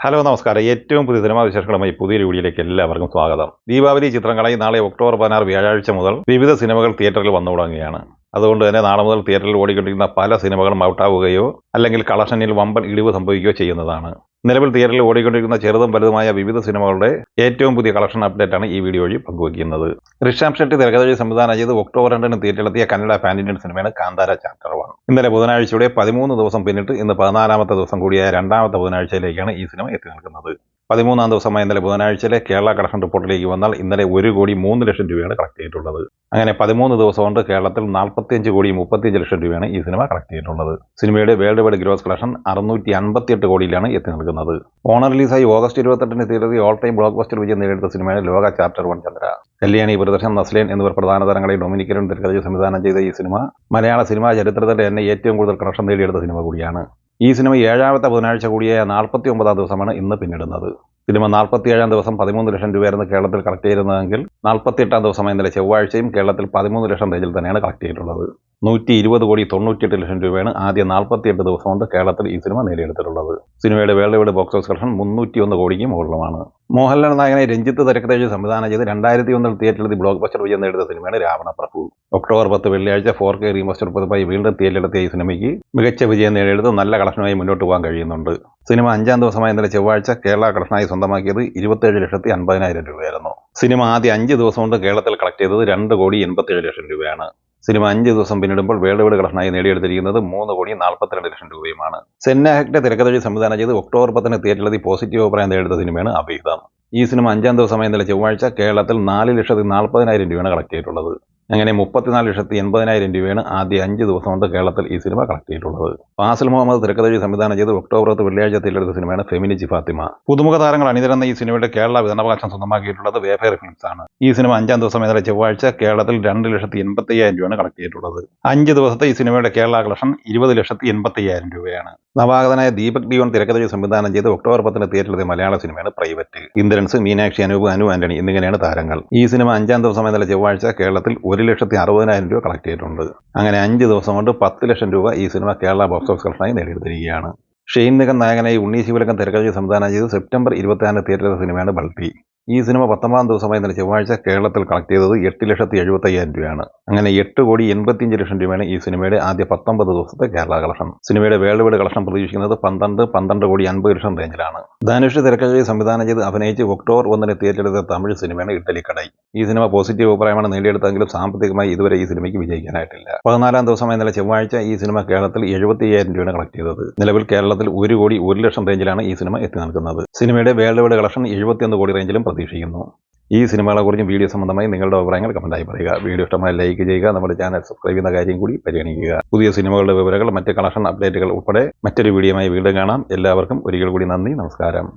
Hello നമസ്കാരം. ഏറ്റവും പുതിയ സിനിമാ വിശേഷങ്ങളുമായി പുതിയൊരു വീഡിയോയിലേക്ക് എല്ലാവർക്കും സ്വാഗതം. ദീപാവലി ചിത്രങ്ങളായി നാളെ ഒക്ടോബർ 16 വ്യാഴാഴ്ച മുതൽ വിവിധ സിനിമകൾ തിയേറ്ററിൽ വന്നു തുടങ്ങുകയാണ്. അതുകൊണ്ട് തന്നെ നാളെ മുതൽ തിയേറ്ററിൽ ഓടിക്കൊണ്ടിരിക്കുന്ന പല സിനിമകളും ഔട്ടാവുകയോ അല്ലെങ്കിൽ കളക്ഷനിൽ വമ്പൻ ഇടിവ് സംഭവിക്കുകയോ ചെയ്യുന്നതാണ്. നിലവിൽ തിയേറ്ററിൽ ഓടിക്കൊണ്ടിരിക്കുന്ന ചെറുതും വലുതുമായ വിവിധ സിനിമകളുടെ ഏറ്റവും പുതിയ കളക്ഷൻ അപ്ഡേറ്റാണ് ഈ വീഡിയോ വഴി പങ്കുവയ്ക്കുന്നത്. ഋഷഭ് ഷെട്ടി തിരക്കഥ സംവിധാനം ചെയ്ത് ഒക്ടോബർ 2 തിയേറ്ററിലെത്തിയ കന്നഡ പാൻ ഇന്ത്യൻ സിനിമയാണ് കാന്താര ചാപ്റ്റർ 1. ഇന്നലെ ബുധനാഴ്ചയുടെ 13 ദിവസം പിന്നിട്ട് ഇന്ന് 14ാമത്തെ ദിവസം കൂടിയായ രണ്ടാമത്തെ ബുധനാഴ്ചയിലേക്കാണ് ഈ സിനിമ എത്തി നിൽക്കുന്നത്. 13ാം ദിവസമായ ഇന്നലെ ബുധനാഴ്ചയിലെ കേരള കളക്ഷൻ റിപ്പോർട്ടിലേക്ക് വന്നാൽ ഇന്നലെ 1,03,00,000 രൂപയാണ് കളക്ട് ചെയ്തിട്ടുള്ളത്. അങ്ങനെ 13 ദിവസം കൊണ്ട് കേരളത്തിൽ 45,35,00,000 രൂപയാണ് ഈ സിനിമ കളക്ട് ചെയ്തിട്ടുള്ളത്. സിനിമയുടെ വേൾഡ് വൈഡ് ഗ്രോസ് കളക്ഷൻ 658 കോടിയിലാണ് എത്തി നിൽക്കുന്നത്. ഓണർ റിലീസായി ഓഗസ്റ്റ് 28 തീയതി ഓൾ ടൈം ബ്ലോക്ക് ബസ്റ്റർ വിജയം നേടിയെടുത്ത സിനിമയാണ് ലോക ചാപ്റ്റർ 1 ചന്ദ്ര. കല്യാണി, പ്രിയദർശൻ, നസ്ലേൻ എന്നിവർ പ്രധാന താരങ്ങളെ ഡൊമിനിക്കലും തിരക്കഥ സംവിധാനം ചെയ്ത ഈ സിനിമ മലയാള സിനിമാ ചരിത്രത്തിന്റെ തന്നെ ഏറ്റവും കൂടുതൽ കളക്ഷൻ നേടിയെടുത്ത സിനിമ കൂടിയാണ്. ഈ സിനിമ 7ാമത്തെ ബുധനാഴ്ച കൂടിയായ 49ാം ദിവസമാണ് ഇന്ന് പിന്നിടുന്നത്. സിനിമ 47ാം ദിവസം 13 ലക്ഷം രൂപയായിരുന്നു കേരളത്തിൽ കളക്ട് ചെയ്തിരുന്നതെങ്കിൽ 48ാം ദിവസമായ ഇന്നലെ ചൊവ്വാഴ്ചയും കേരളത്തിൽ 13 ലക്ഷം റേഞ്ചിൽ തന്നെയാണ് കളക്ട് ചെയ്തിട്ടുള്ളത്. 120,98,00,000 രൂപയാണ് ആദ്യ 48 ദിവസം കൊണ്ട് കേരളത്തിൽ ഈ സിനിമ നേടിയെടുത്തിട്ടുള്ളത്. സിനിമയുടെ world wide box office collection 301 കോടിക്ക് മുകളിലുമാണ്. മോഹൻലാൽ നായകനെ രഞ്ജിത്ത് തിരക്കഥ സംവിധാനം ചെയ്ത് 2001 തിയേറ്ററിലെത്തി ബ്ലോക്ക് ബസ്റ്റർ വിജയം നേടിയ സിനിമയാണ് രാവണപ്രഭു. ഒക്ടോബർ 10 വെള്ളിയാഴ്ച 4K റീമാസ്റ്റർ പതിപ്പായി വീണ്ടും തിയേറ്ററിലെത്തിയ ഈ സിനിമയ്ക്ക് മികച്ച വിജയം നേടിയെടുത്ത് നല്ല കളക്ഷനുമായി മുന്നോട്ട് പോകാൻ കഴിയുന്നുണ്ട്. സിനിമ 5ാം ദിവസമായ ഇന്നലെ ചൊവ്വാഴ്ച കേരള കളക്ഷനായി സ്വന്തമാക്കിയത് 27,50,000 രൂപയായിരുന്നു. സിനിമ ആദ്യ 5 ദിവസം കൊണ്ട് കേരളത്തിൽ കളക്ട് ചെയ്തത് 2,87,00,000 രൂപയാണ്. സിനിമ 5 ദിവസം പിന്നിടുമ്പോൾ വേൾഡ് വൈഡ് കളക്ഷനായി നേടിയെടുത്തിരിക്കുന്നത് 3,42,00,000 രൂപയുമാണ്. സെന്ന ഹെഗ്ഡെ തിരക്കഥ സംവിധാനം ചെയ്ത് ഒക്ടോബർ 10 തിയേറ്ററിലെത്തി പോസിറ്റീവ് അഭിപ്രായം നേടിയെടുത്ത സിനിമയാണ് അഭിഹിതം. ഈ സിനിമ 5ാം ദിവസമായ ഇന്നലെ ചൊവ്വാഴ്ച കേരളത്തിൽ 4,40,000 രൂപയാണ് കളക്ട് ചെയ്തിട്ടുള്ളത്. അങ്ങനെ 34,80,000 രൂപയാണ് ആദ്യ 5 ദിവസം കൊണ്ട് കേരളത്തിൽ ഈ സിനിമ കളക്ട് ചെയ്തിട്ടുള്ളത്. ഫാസിൽ മുഹമ്മദ് തിരക്കഥ സംവിധാനം ചെയ്ത് ഒക്ടോബർ 10 വെള്ളിയാഴ്ച തിയേറ്ററിലെത്തിയ സിനിമയാണ് ഫെമിനിച്ചി ഫാത്തിമ. പുതുമുഖ താരങ്ങൾ അണിനിരന്ന ഈ സിനിമയുടെ കേരള വിതരണാവകാശം സ്വന്തമാക്കിയിട്ടുള്ളത് വേഫെയർ ഫിലിംസ് ആണ്. ഈ സിനിമ 5ാം ദിവസം ഇന്നലെ ചൊവ്വാഴ്ച കേരളത്തിൽ 2,85,000 രൂപയാണ് കളക്ട് ചെയ്തിട്ടുള്ളത്. 5 ദിവസത്തെ ഈ സിനിമയുടെ കേരള കളക്ഷൻ 20,85,000 രൂപയാണ്. നവാഗതനായ ദീപക് ഡിയോൺ തിരക്കഥ സംവിധാനം ചെയ്ത് ഒക്ടോബർ 10 തിയേറ്ററിലെത്തിയ മലയാള സിനിമയാണ് പ്രൈവറ്റ്. ഇന്ദ്രൻസ്, മീനാക്ഷി, അനു ആന്റണി എന്നിങ്ങനെയാണ് താരങ്ങൾ. ഈ സിനിമ 5ാം ദിവസം ഇന്നലെ ചൊവ്വാഴ്ച കേരളത്തിൽ 1,60,000 രൂപ കളക്ട് ചെയ്തിട്ടുണ്ട്. അങ്ങനെ 5 ദിവസം കൊണ്ട് 10 ലക്ഷം രൂപ ഈ സിനിമ കേരള ബോക്സ് ഓഫീസ് കളക്ഷനായി നേടിയെടുത്തിരിക്കുകയാണ്. ഷെയ്ൻ നിഗം നായകനായി ഉണ്ണി ശിവലക്കൻ തിരക്കഥ സംവിധാനം ചെയ്ത് സെപ്റ്റംബർ 26 തിയേറ്ററിലെ സിനിമയാണ് ബൾട്ടി. ഈ സിനിമ 19ാം ദിവസമായി ഇന്നലെ ചൊവ്വാഴ്ച കേരളത്തിൽ കളക്ട് ചെയ്തത് 8,75,000 രൂപയാണ്. അങ്ങനെ 8,85,00,000 രൂപയാണ് ഈ സിനിമയുടെ ആദ്യ 19 ദിവസത്തെ കേരള കളക്ഷൻ. സിനിമയുടെ വേൾഡ് വൈഡ് കളക്ഷൻ പ്രതീക്ഷിക്കുന്നത് 12,50,00,000 റേഞ്ചിലാണ്. ധനുഷ് തിരക്കഥ സംവിധാനം ചെയ്ത് അഭിനയിച്ച് ഒക്ടോബർ 1 തിയേറ്ററിലെത്തിയ തമിഴ് സിനിമയാണ് ഇഡ്ഡലിക്കടൈ. ഈ സിനിമ പോസിറ്റീവ് അഭിപ്രായമാണ് നേടിയെടുത്തെങ്കിലും സാമ്പത്തികമായി ഇതുവരെ ഈ സിനിമയ്ക്ക് വിജയിക്കാനായിട്ടില്ല. 14ാം ദിവസമായി ഇന്നലെ ചൊവ്വാഴ്ച ഈ സിനിമ കേരളത്തിൽ 70,000 രൂപയാണ് കളക്ട് ചെയ്തത്. നിലവിൽ കേരളത്തിൽ 1,01,00,000 റേഞ്ചിലാണ് ഈ സിനിമ എത്തി നിൽക്കുന്നത്. സിനിമയുടെ വേൾഡ് വൈഡ് കളക്ഷൻ 71 കോടി റേഞ്ചിലും പ്രതീക്ഷിക്കുന്നു. ഈ സിനിമകളെക്കുറിച്ചും വീഡിയോ സംബന്ധമായി നിങ്ങളുടെ അഭിപ്രായങ്ങൾ കമന്റായി പറയുക. വീഡിയോ ഇഷ്ടമായി ലൈക്ക് ചെയ്യുക. നമ്മുടെ ചാനൽ സബ്സ്ക്രൈബ് ചെയ്യുന്ന കാര്യം കൂടി പരിഗണിക്കുക. പുതിയ സിനിമകളുടെ വിവരങ്ങൾ, മറ്റ് കളക്ഷൻ അപ്ഡേറ്റുകൾ ഉൾപ്പെടെ മറ്റൊരു വീഡിയോയുമായി വീണ്ടും കാണാം. എല്ലാവർക്കും ഒരിക്കൽ കൂടി നന്ദി, നമസ്കാരം.